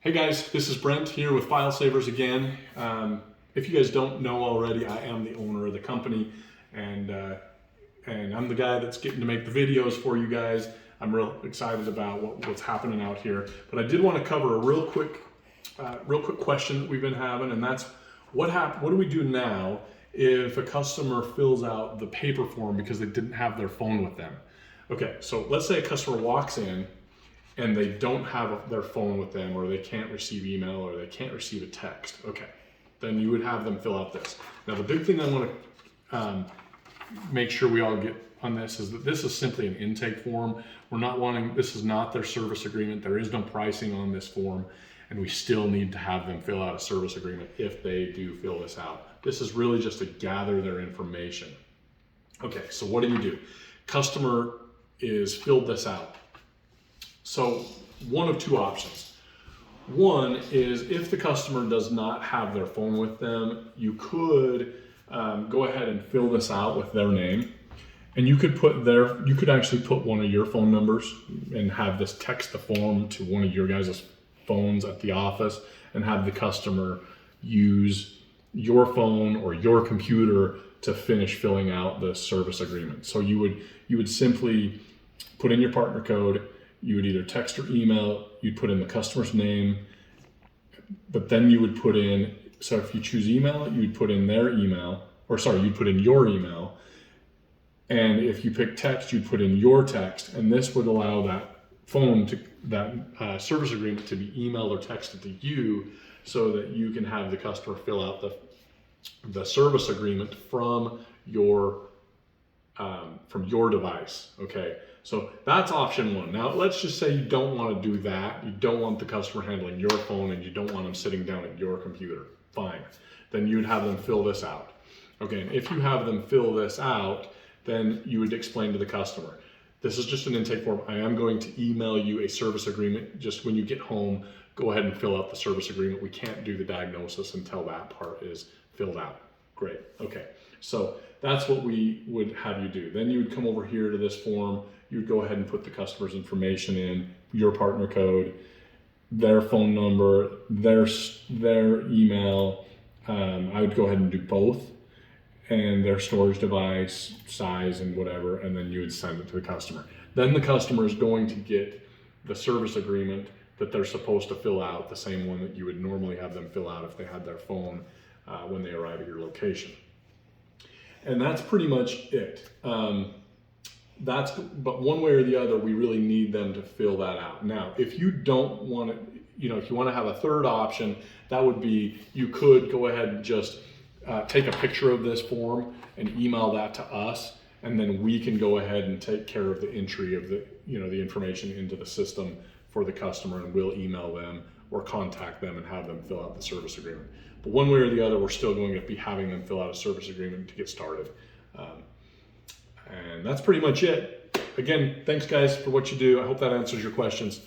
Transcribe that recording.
Hey guys, this is Brent here with File Savers again. If you guys don't know already, I am the owner of the company, and I'm the guy that's getting to make the videos for you guys. I'm real excited about what's happening out here. But I did want to cover a real quick question that we've been having, and that's what do we do now if a customer fills out the paper form because they didn't have their phone with them? Okay, so let's say a customer walks in and they don't have their phone with them, or they can't receive email, or they can't receive a text. Okay, then you would have them fill out this. Now the big thing I want to make sure we all get on this is that this is simply an intake form. This is not their service agreement. There is no pricing on this form, and we still need to have them fill out a service agreement if they do fill this out. This is really just to gather their information. Okay, so what do? Customer is filled this out. So one of two options. One is if the customer does not have their phone with them, you could go ahead and fill this out with their name, and you could actually put one of your phone numbers and have this text the form to one of your guys' phones at the office, and have the customer use your phone or your computer to finish filling out the service agreement. So you would simply put in your partner code. You would either text or email, you'd put in the customer's name, but then you would put in, so if you choose email, you'd put in their email, you'd put in your email. And if you pick text, you'd put in your text, and this would allow that service agreement to be emailed or texted to you, so that you can have the customer fill out the service agreement from your device. Okay, so that's option one. Now let's just say you don't want to do that. You don't want the customer handling your phone, and you don't want them sitting down at your computer. Fine. Then you'd have them fill this out. Okay, and if you have them fill this out, then you would explain to the customer, this is just an intake form. I am going to email you a service agreement. Just when you get home, go ahead and fill out the service agreement. We can't do the diagnosis until that part is filled out. Great. Okay, so that's what we would have you do. Then you would come over here to this form. You would go ahead and put the customer's information in, your partner code, their phone number, their email. I would go ahead and do both, and their storage device, size, and whatever, and then you would send it to the customer. Then the customer is going to get the service agreement that they're supposed to fill out, the same one that you would normally have them fill out if they had their phone when they arrive at your location. And that's pretty much it. But one way or the other, we really need them to fill that out. Now, if you don't want to, if you want to have a third option, that would be, you could go ahead and just take a picture of this form and email that to us, and then we can go ahead and take care of the entry of the information into the system for the customer, and we'll email them or contact them and have them fill out the service agreement. But one way or the other, we're still going to be having them fill out a service agreement to get started. And that's pretty much it. Again, thanks guys for what you do. I hope that answers your questions.